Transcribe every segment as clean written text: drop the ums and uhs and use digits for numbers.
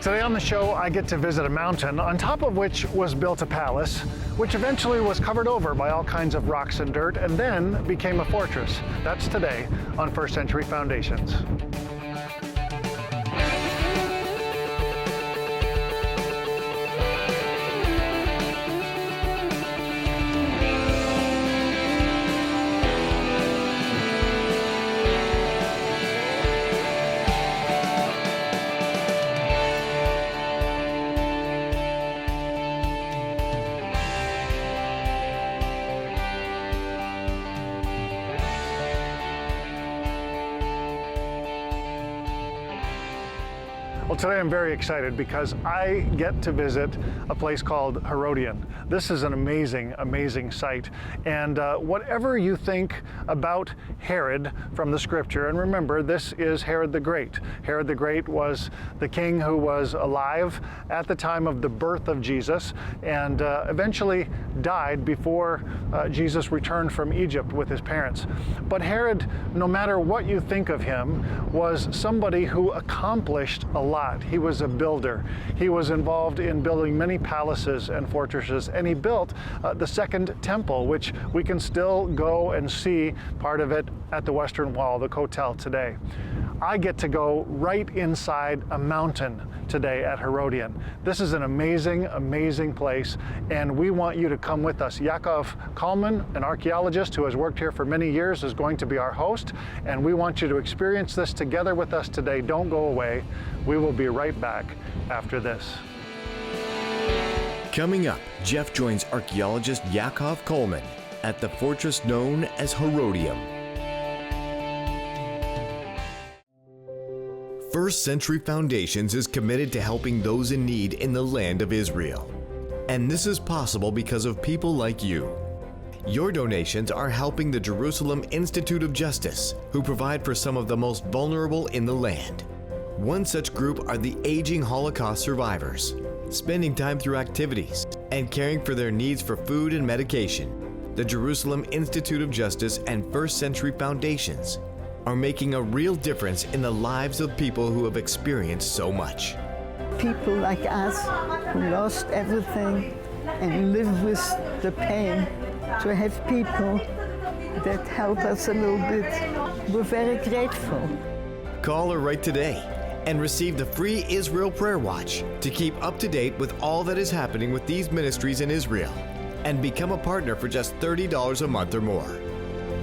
Today on the show, I get to visit a mountain on top of which was built a palace, which eventually was covered over by all kinds of rocks and dirt and then became a fortress. That's today on First Century Foundations. Well, today I'm very excited because I get to visit a place called Herodium. This is an amazing, amazing site. And whatever you think about Herod from the scripture, and remember, this is Herod the Great. Herod the Great was the king who was alive at the time of the birth of Jesus and eventually died before Jesus returned from Egypt with his parents. But Herod, no matter what you think of him, was somebody who accomplished a lot. He was a builder. He was involved in building many palaces and fortresses, and he built the Second Temple, which we can still go and see part of it at the Western Wall, the Kotel today. I get to go right inside a mountain today at Herodium. This is an amazing, amazing place, and we want you to come with us. Yakov Kalman, an archaeologist who has worked here for many years, is going to be our host, and we want you to experience this together with us today. Don't go away. We will be right back after this. Coming up, Jeff joins archaeologist Yakov Kalman at the fortress known as Herodium. First Century Foundations is committed to helping those in need in the land of Israel. And this is possible because of people like you. Your donations are helping the Jerusalem Institute of Justice, who provide for some of the most vulnerable in the land. One such group are the aging Holocaust survivors, spending time through activities and caring for their needs for food and medication. The Jerusalem Institute of Justice and First Century Foundations are making a real difference in the lives of people who have experienced so much. People like us who lost everything and live with the pain, to have people that help us a little bit, we're very grateful. Call or write today and receive the free Israel Prayer Watch to keep up to date with all that is happening with these ministries in Israel, and become a partner for just $30 a month or more.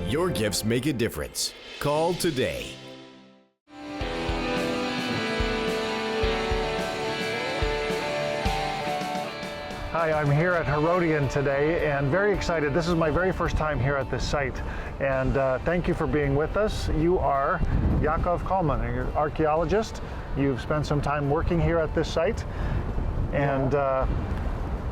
Your gifts make a difference. Call today. Hi, I'm here at Herodium today and very excited. This is my very first time here at this site, and thank you for being with us. You are Yakov Kalman, you're an archaeologist. You've spent some time working here at this site, and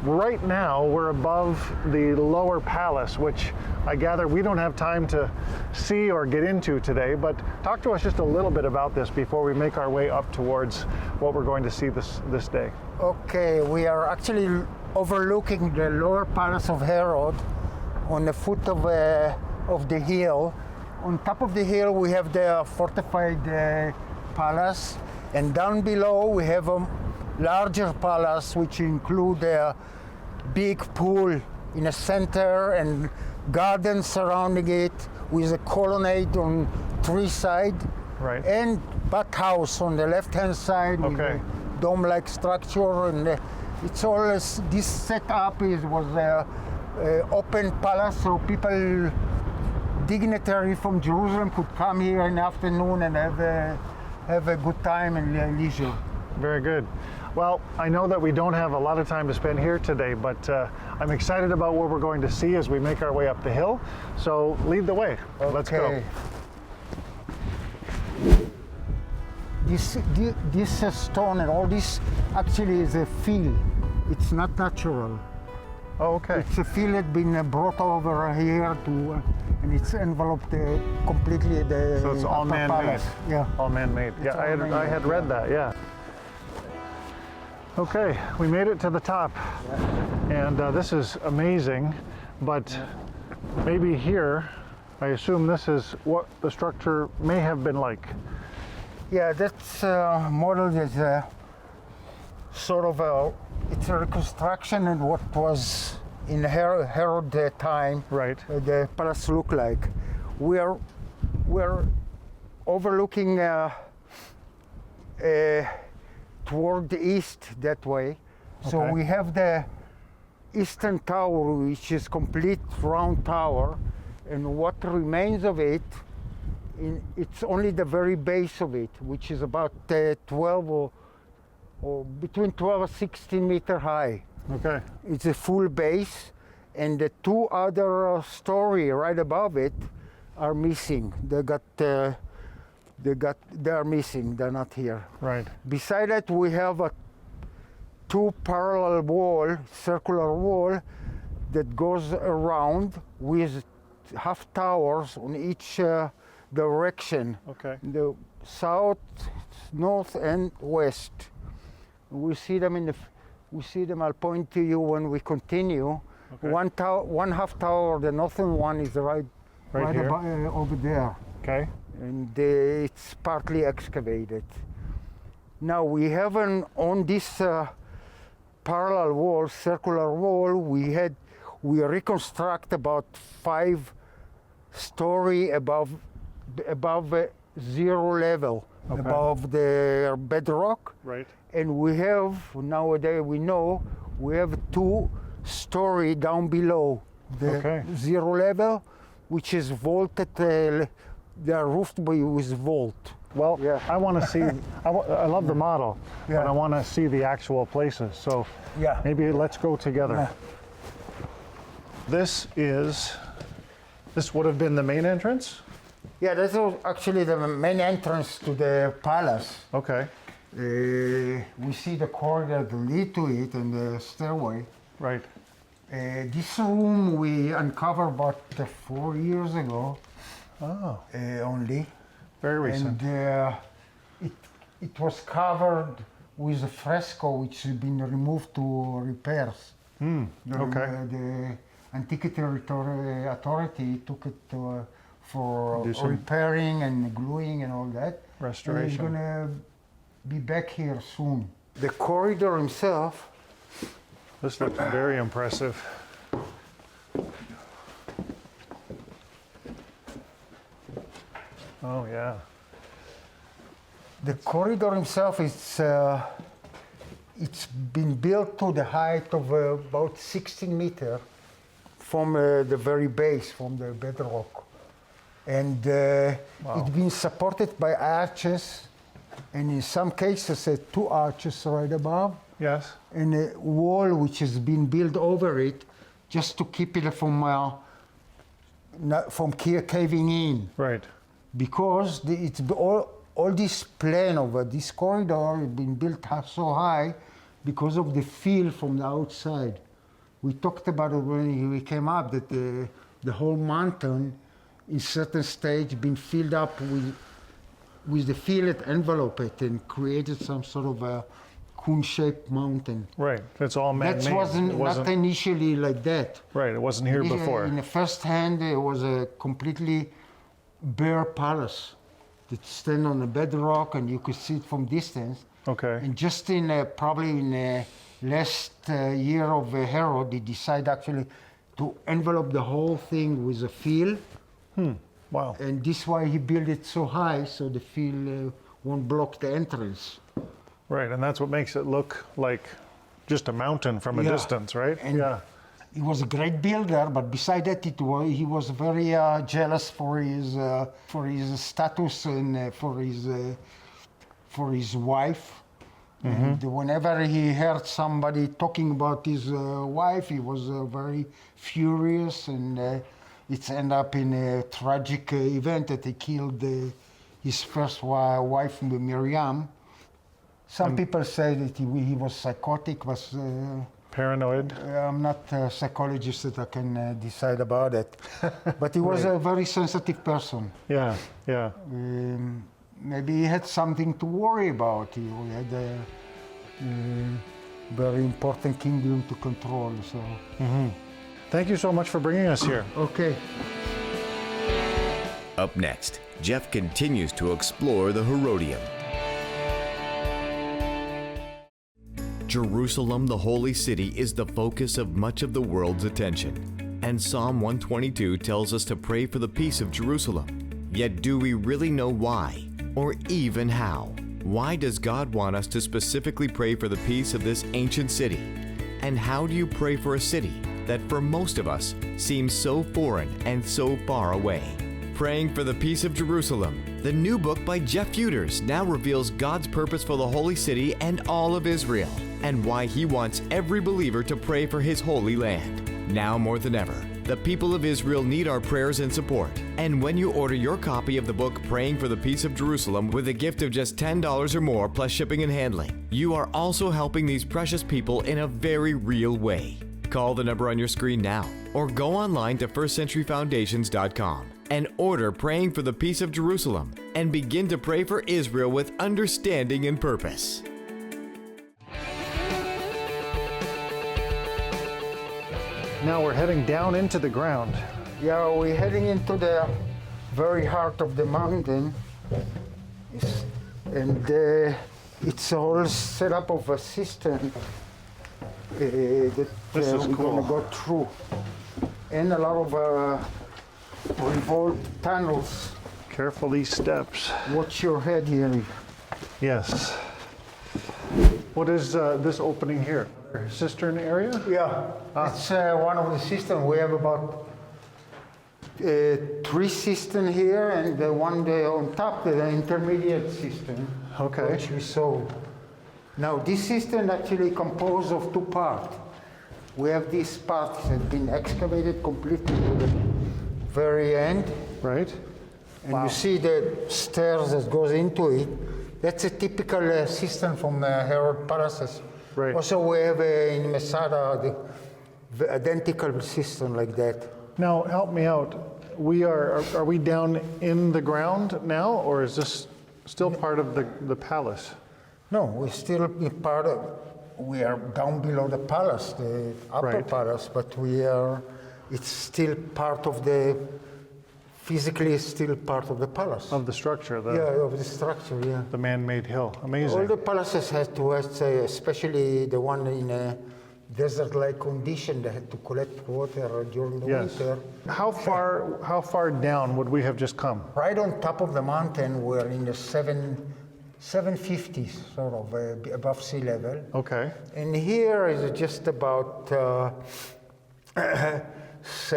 right now we're above the lower palace, which I gather we don't have time to see or get into today, but talk to us just a little bit about this before we make our way up towards what we're going to see this day. Okay, we are actually overlooking the lower palace of Herod on the foot of the hill. On top of the hill we have the fortified palace, and down below we have a larger palace which include a big pool in the center and gardens surrounding it with a colonnade on three sides, right, and bathhouse on the left-hand side, okay, with a dome-like structure. And it's all this setup was a open palace, so people, dignitary from Jerusalem, could come here in the afternoon and have a good time and leisure. Very good. Well, I know that we don't have a lot of time to spend here today, but I'm excited about what we're going to see as we make our way up the hill. So lead the way. Okay. Let's go. This stone and all this actually is a fill. It's not natural. Oh, okay. It's a fill that's been brought over here to, and it's enveloped completely the So it's all upper man-made. palace. Yeah. All man-made. Yeah, all I man-made, had read that. Yeah. Okay, we made it to the top, and this is amazing. But maybe here, I assume this is what the structure may have been like. Yeah, that's model is sort of it's a reconstruction of what was in Herod time. Right. The palace looked like. We're overlooking toward the east that way. So Okay. we have the eastern tower, which is complete round tower, and what remains of it, it's only the very base of it, which is about 12 or between 12 and 16 meter high. Okay. It's a full base, and the two other story right above it are missing. They are missing. They're not here. Right. Beside that, we have a two parallel wall, circular wall, that goes around with half towers on each direction. Okay. The south, north, and west. We see them we see them. I'll point to you when we continue. Okay. One half tower, the northern one, is right here? over there, Okay. and it's partly excavated. Now we have on this parallel wall, circular wall, we reconstruct about 5 story above zero level, Okay. above the bedrock. Right. And we have, nowadays we know, we have 2 story down below the Okay. zero level, which is vaulted, they are roofed with vault. Well, Yeah. I want to see, I love the model, Yeah. but I want to see the actual places. So Yeah. maybe let's go together. Yeah. This would have been the main entrance? Yeah, that's actually the main entrance to the palace. Okay. We see the corridor that lead to it and the stairway. Right. This room we uncovered about 4 years ago Oh, only. very recent. And it was covered with a fresco which has been removed to repairs. Okay. The Antiquity Authority took it for Do some- repairing and gluing and all that. Restoration. He's gonna be back here soon. The corridor himself. This looks very impressive. Oh, yeah. The corridor himself is it's been built to the height of about 16 meters from the very base, from the bedrock. And it's been supported by arches, and in some cases 2 arches right above, Yes. and a wall which has been built over it just to keep it from caving in. Right. Because it's all this plan of this corridor has been built up so high because of the feel from the outside. We talked about it when we came up, that the whole mountain in certain stage been filled up with the feel that enveloped it and created some sort of a cone-shaped mountain. Right. It's all man-made. That wasn't, It not initially like that. Right. It wasn't here before. In the first hand, it was a completely bare palace that stand on the bedrock, and you could see it from distance. Okay. And just probably in the last year of Herod, he decided actually to envelop the whole thing with a field. Wow. And this why he built it so high, so the field won't block the entrance. Right. And that's what makes it look like just a mountain from a Yeah. distance, right? And yeah. he was a great builder, but beside that, he was very jealous for his status and for his wife. And whenever he heard somebody talking about his wife, he was very furious, and it's ended up in a tragic event that he killed his first wife, Miriam. Some people say that he was psychotic, but Paranoid. I'm not a psychologist that I can decide about it. But he was a very sensitive person. Yeah. Yeah. Maybe he had something to worry about. He had a very important kingdom to control. So. Thank you so much for bringing us here. Okay. Up next, Jeff continues to explore the Herodium. Jerusalem, the holy city, is the focus of much of the world's attention. And Psalm 122 tells us to pray for the peace of Jerusalem. Yet do we really know why, or even how? Why does God want us to specifically pray for the peace of this ancient city? And how do you pray for a city that for most of us seems so foreign and so far away? Praying for the Peace of Jerusalem, the new book by Jeff Futers, now reveals God's purpose for the holy city and all of Israel, and why he wants every believer to pray for his holy land. Now more than ever, the people of Israel need our prayers and support. And when you order your copy of the book Praying for the Peace of Jerusalem with a gift of just $10 or more plus shipping and handling, you are also helping these precious people in a very real way. Call the number on your screen now, or go online to firstcenturyfoundations.com and order Praying for the Peace of Jerusalem, and begin to pray for Israel with understanding and purpose. Now we're heading down into the ground. Yeah, we're heading into the very heart of the mountain. It's all set up of a cistern that This is we're cool. going to go through. And a lot of revolved tunnels. Careful these steps. Watch your head here. Yes. What is this opening here? Cistern area? Yeah, it's one of the cisterns. We have about 3 cisterns here, and the one there on top, the intermediate cistern, Okay. which we saw. Now, this cistern actually composed of 2 parts. We have this part that has been excavated completely to the very end, Right. and Wow. you see the stairs that goes into it. That's a typical cistern from Herod Palaces. Right. Also, we have in Masada the identical cistern like that. Now help me out. Are we down in the ground now, or is this still part of the palace? No, we still be part of. We are down below the palace, the upper Right. palace, but we are. It's still part of the. Physically, it's still part of the palace. Of the structure, Yeah, of the structure. Yeah. the man-made hill. All Amazing. the palaces had to, especially the one in a desert-like condition, they had to collect water during the Yes. winter. How far down would we have just come? Right on top of the mountain, we're in the 750s, sort of above sea level. Okay. And here is just about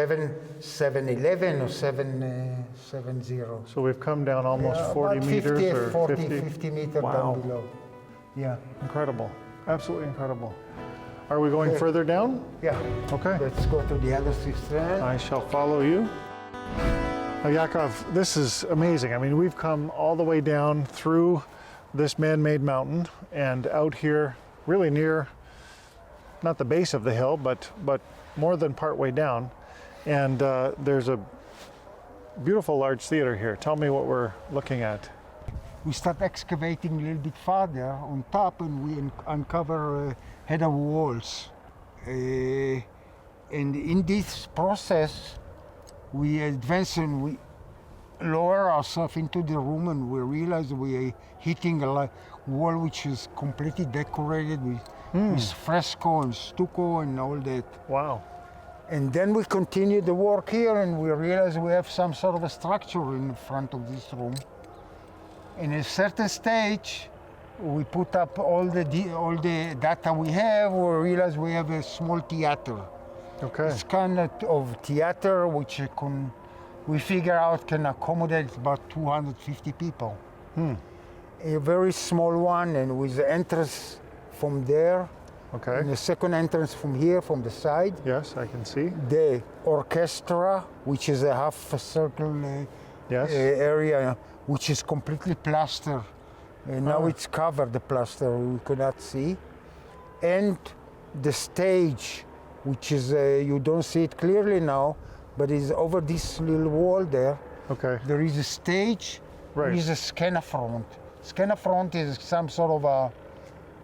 711 or 770. So we've come down almost 40 about meters 50, or 40, 50. 50 meters Wow. down below. Yeah, Incredible. Absolutely incredible. Are we going further down? yeah. Okay. Let's go to the other cistern. I shall follow you. Now, Yakov, this is amazing. I mean, we've come all the way down through this man-made mountain and out here, really near, not the base of the hill, but more than part way down. And there's a beautiful large theater here. Tell me what we're looking at. We start excavating a little bit farther on top, and we uncover a head of walls. And in this process, we advance and we lower ourselves into the room, and we realize we are hitting a wall which is completely decorated with fresco and stucco and all that. Wow. And then we continue the work here, and we realize we have some sort of a structure in front of this room. In a certain stage, we put up all the data we have. We realize we have a small theater. Okay. It's kind of theater which we figure out can accommodate about 250 people. A very small one, and with the entrance from there, Okay. and the second entrance from here, from the side. Yes, I can see. The orchestra, which is a half a circle Yes. area, which is completely plaster. And now it's covered, the plaster, we could not see. And the stage, which is, you don't see it clearly now, but is over this little wall there. Okay. There is a stage, there Right. is a scanafront. Scanafront is some sort of a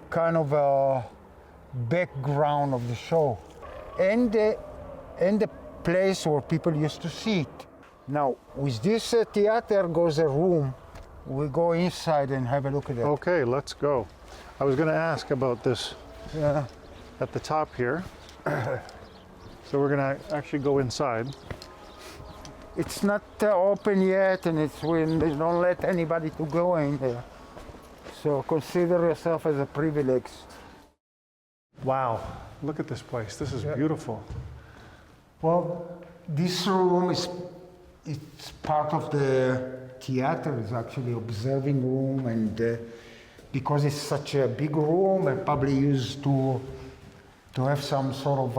kind of a background of the show. And the place where people used to sit. Now, with this theater goes a room. We go inside and have a look at it. Okay, let's go. I was going to ask about this Yeah. at the top here. So we're gonna actually go inside. It's not open yet, and it's when they don't let anybody to go in there. So consider yourself as a privilege. Wow, look at this place. This is beautiful. Well, this room it's part of the theater. It's actually observing room, and because it's such a big room, and probably used to have some sort of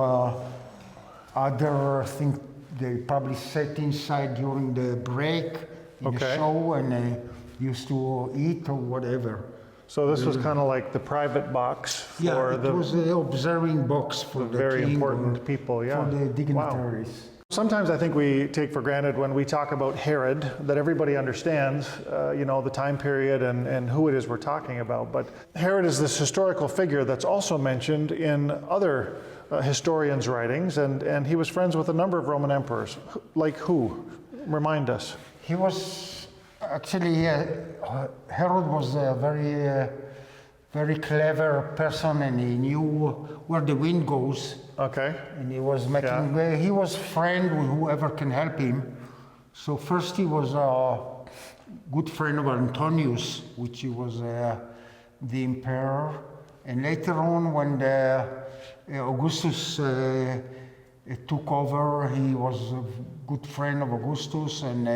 other thing. They probably sat inside during the break in the show, and they used to eat or whatever. So this was kind of like the private box for it was the observing box for the very king important people, yeah. for the Wow. dignitaries. Sometimes I think we take for granted when we talk about Herod that everybody understands, the time period and who it is we're talking about. But Herod is this historical figure that's also mentioned in other historians' writings, and he was friends with a number of Roman emperors. Like who? Remind us. He was actually, Herod was a very clever person, and he knew where the wind goes. Okay. And he was making, he was friend with whoever can help him. So first he was a good friend of Antonius, which he was the emperor. And later on, when Augustus took over, he was a good friend of Augustus, and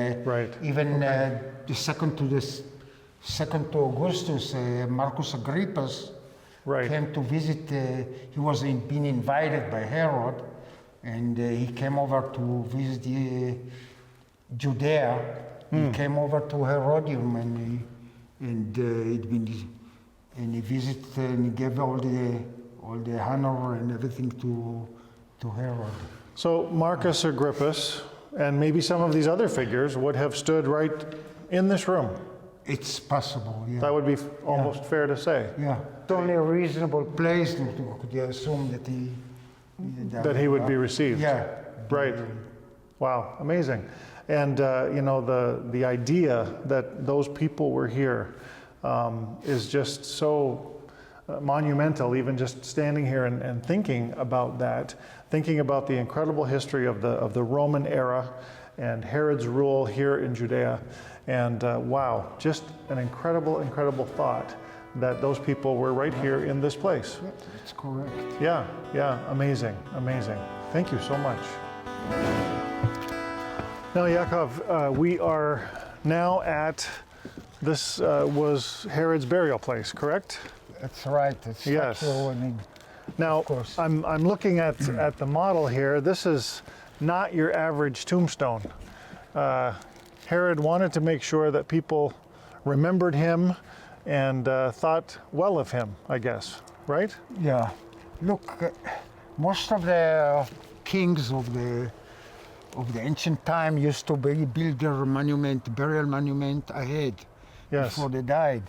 even the second to Augustus, Marcus Agrippus, came to visit. He was being invited by Herod, and he came over to visit Judea. He came over to Herodium, and he visited and he gave all the honor and everything to Herod. So Marcus Agrippus and maybe some of these other figures would have stood right in this room. It's possible, yeah. That would be almost fair to say. Yeah, it's only a reasonable place to assume that he would be received. Yeah. Right. Wow, amazing. And the idea that those people were here is just so monumental, even just standing here and thinking about that, thinking about the incredible history of the Roman era and Herod's rule here in Judea. And wow, just an incredible, incredible thought that those people were right here in this place. That's correct. Yeah, amazing, amazing. Thank you so much. Now, Yakov, we are now at, this was Herod's burial place, correct? That's right. It's yes. Now, I'm looking at the model here. This is not your average tombstone. Herod wanted to make sure that people remembered him and thought well of him, I guess, right? Yeah. Look, most of the kings of the ancient time used to build their burial monument ahead before they died.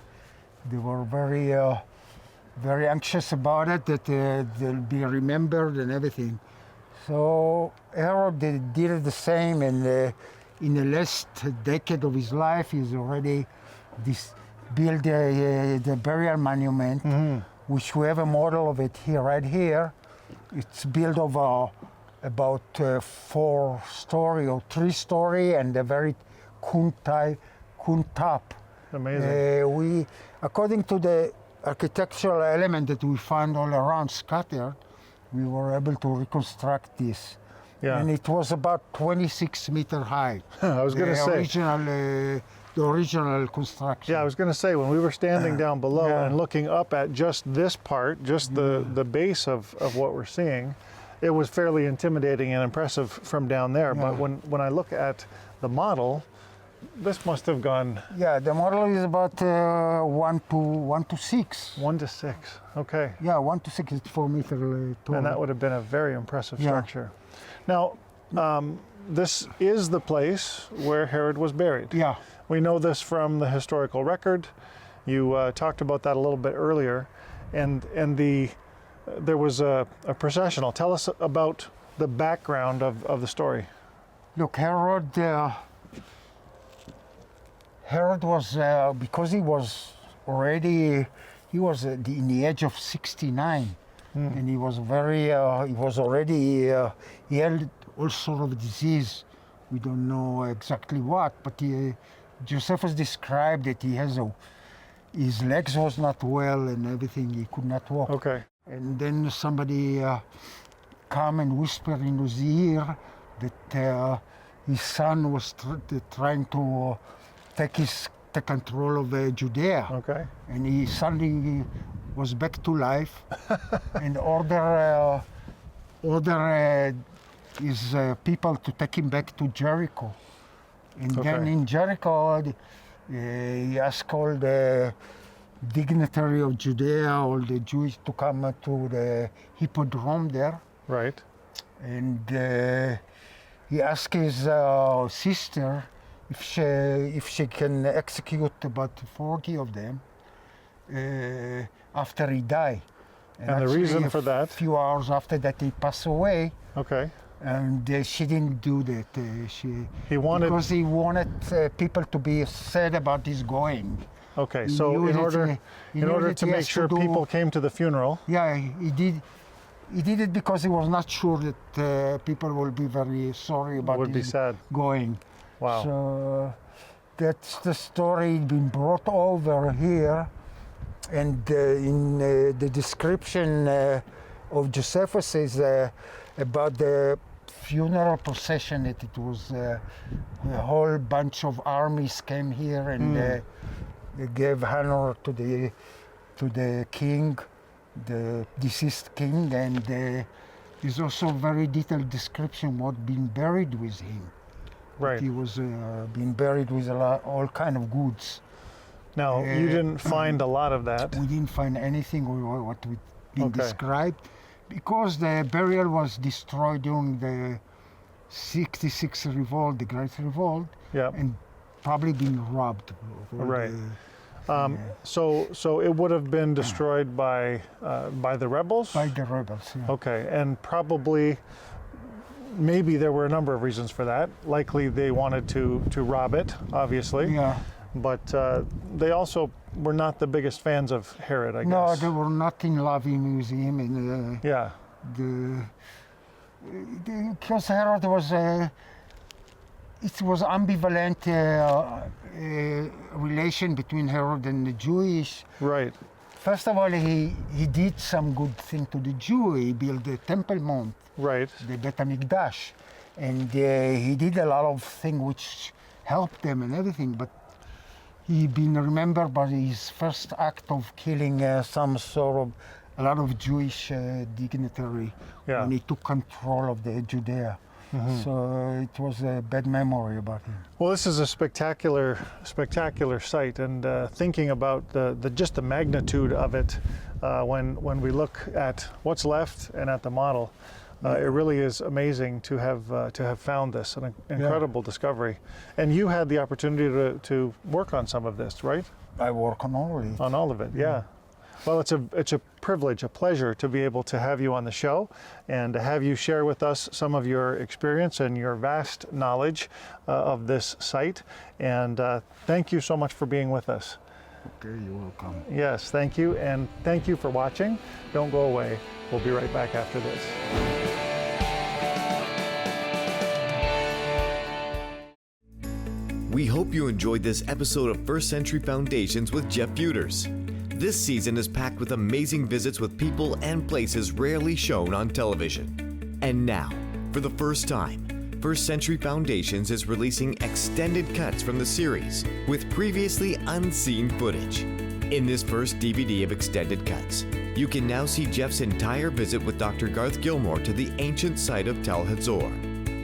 They were very anxious about it, that they'll be remembered and everything. So Herod did the same, and in the last decade of his life, he's already built the burial monument, which we have a model of it here, right here. It's built of about 4-story or 3-story, and a very cone top. Amazing. According to the architectural element that we find all around scattered, we were able to reconstruct this. Yeah. And it was about 26 meter high. I was going to say. The original construction. Yeah, I was going to say, when we were standing down below and looking up at just this part, just the base of what we're seeing, it was fairly intimidating and impressive from down there. Yeah. But when I look at the model, this must have gone... Yeah, the model is about 1 to 6. 1 to 6, okay. Yeah, 1 to 6 is 4 meter tall. And that would have been a very impressive structure. Now, this is the place where Herod was buried. Yeah. We know this from the historical record. You talked about that a little bit earlier. And there was a processional. Tell us about the background of the story. Look, Herod was, because he was in the age of 69, and he was he was already, he had all sort of disease. We don't know exactly what, but Josephus described that he has his legs was not well and everything, he could not walk. Okay. And then somebody come and whisper in his ear that his son was trying to take control of Judea. Okay. And he suddenly was back to life and order his people to take him back to Jericho. And then in Jericho, he asked all the dignitary of Judea, all the Jews to come to the hippodrome there. Right. And he asked his sister if she can execute about 40 of them after he died. And the reason for that? A few hours after that, he passed away. Okay. And she didn't do that. Because he wanted people to be sad about his going. Okay, so in order to make sure people came to the funeral. Yeah, he did. He did it because he was not sure that people will be very sorry about his going. Wow. So that's the story being brought over here, and in the description of Josephus is about the funeral procession, that it was a whole bunch of armies came here and they gave honor to the king, the deceased king, and there's also a very detailed description what been buried with him. Right. He was being buried with all kind of goods. Now, you didn't find a lot of that. We didn't find anything what we've been described, because the burial was destroyed during the 66 revolt, the Great Revolt, and probably been robbed. Right. So it would have been destroyed by the rebels? By the rebels, yeah. Okay, and probably, maybe there were a number of reasons for that. Likely they wanted to rob it, obviously. Yeah. But they also were not the biggest fans of Herod, I guess. No, they were not in love with him. And, yeah. Because Herod was, it was ambivalent relation between Herod and the Jewish. Right. First of all, he did some good thing to the Jew. He built the Temple Mount. Right. The Bet HaMikdash. And he did a lot of things which helped them and everything, but he been remembered by his first act of killing a lot of Jewish dignitary when he took control of the Judea. So it was a bad memory about him. Well, this is a spectacular site, and thinking about just the magnitude of it, when we look at what's left and at the model, it really is amazing to have found this, an incredible discovery. And you had the opportunity to work on some of this, right? I work on all of it. On all of it, yeah. Well, it's a privilege, a pleasure to be able to have you on the show and to have you share with us some of your experience and your vast knowledge of this site. And thank you so much for being with us. Okay, you're welcome. Yes, thank you, and thank you for watching. Don't go away. We'll be right back after this. We hope you enjoyed this episode of First Century Foundations with Jeff Futers. This season is packed with amazing visits with people and places rarely shown on television. And now, for the first time, First Century Foundations is releasing extended cuts from the series with previously unseen footage. In this first DVD of extended cuts, you can now see Jeff's entire visit with Dr. Garth Gilmore to the ancient site of Tel Hazor.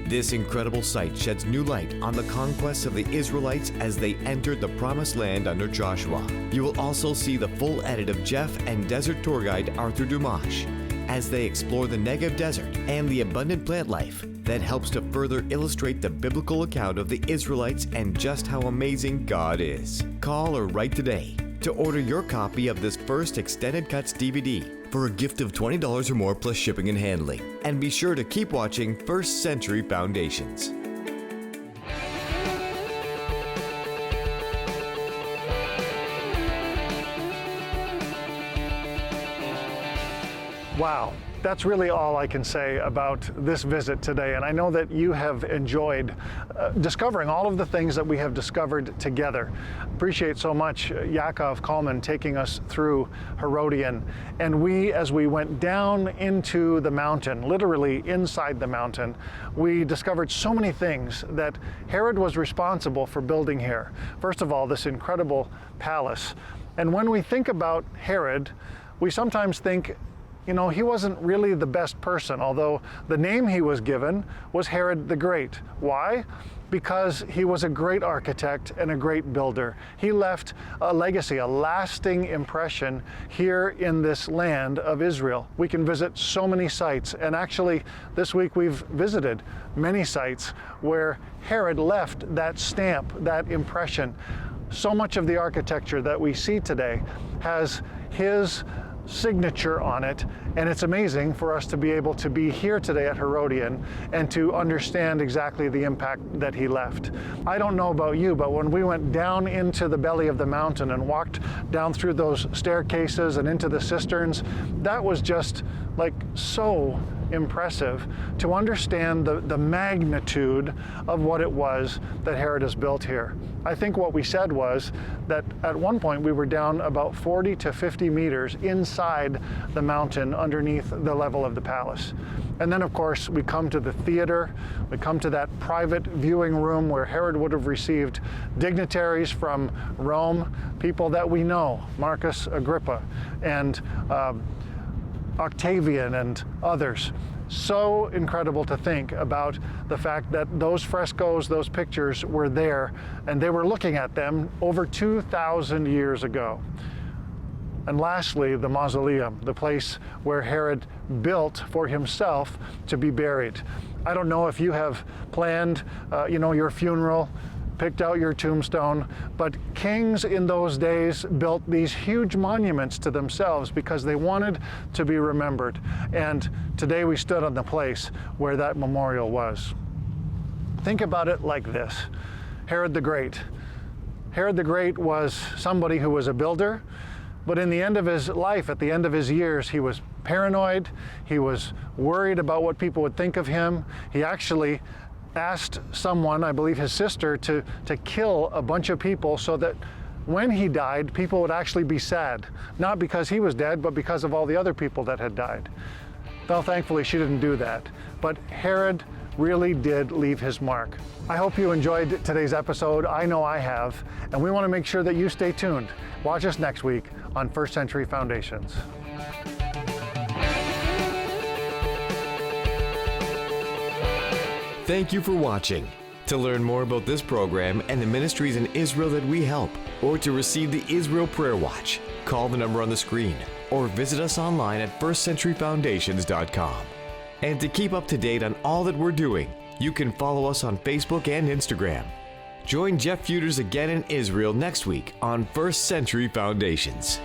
This incredible site sheds new light on the conquests of the Israelites as they entered the Promised Land under Joshua. You will also see the full edit of Jeff and desert tour guide Arthur Dumash as they explore the Negev desert and the abundant plant life that helps to further illustrate the biblical account of the Israelites and just how amazing God is. Call or write today to order your copy of this first Extended Cuts DVD for a gift of $20 or more plus shipping and handling. And be sure to keep watching First Century Foundations. Wow, that's really all I can say about this visit today. And I know that you have enjoyed discovering all of the things that we have discovered together. Appreciate so much Yakov Kalman taking us through Herodium. And as we went down into the mountain, literally inside the mountain, we discovered so many things that Herod was responsible for building here. First of all, this incredible palace. And when we think about Herod, we sometimes think, you know, he wasn't really the best person, although the name he was given was Herod the Great. Why? Because he was a great architect and a great builder. He left a legacy, a lasting impression here in this land of Israel. We can visit so many sites, and actually this week we've visited many sites where Herod left that stamp, that impression. So much of the architecture that we see today has his signature on it, and it's amazing for us to be able to be here today at Herodium and to understand exactly the impact that he left. I don't know about you, but when we went down into the belly of the mountain and walked down through those staircases and into the cisterns, that was just like so impressive to understand the magnitude of what it was that Herod has built here. I think what we said was that at one point we were down about 40 to 50 meters inside the mountain underneath the level of the palace. And then of course we come to the theater, we come to that private viewing room where Herod would have received dignitaries from Rome, people that we know, Marcus Agrippa and Octavian and others. So incredible to think about the fact that those frescoes, those pictures were there, and they were looking at them over 2,000 years ago. And lastly, the mausoleum, the place where Herod built for himself to be buried. I don't know if you have planned, your funeral, picked out your tombstone, but kings in those days built these huge monuments to themselves because they wanted to be remembered. And today we stood on the place where that memorial was. Think about it like this. Herod the Great. Herod the Great was somebody who was a builder, but in the end of his life, at the end of his years, he was paranoid. He was worried about what people would think of him. He actually asked someone, I believe his sister, to kill a bunch of people so that when he died, people would actually be sad. Not because he was dead, but because of all the other people that had died. Well, thankfully she didn't do that. But Herod really did leave his mark. I hope you enjoyed today's episode. I know I have. And we want to make sure that you stay tuned. Watch us next week on First Century Foundations. Thank you for watching. To learn more about this program and the ministries in Israel that we help, or to receive the Israel Prayer Watch, call the number on the screen or visit us online at firstcenturyfoundations.com. And to keep up to date on all that we're doing, you can follow us on Facebook and Instagram. Join Jeff Futers again in Israel next week on First Century Foundations.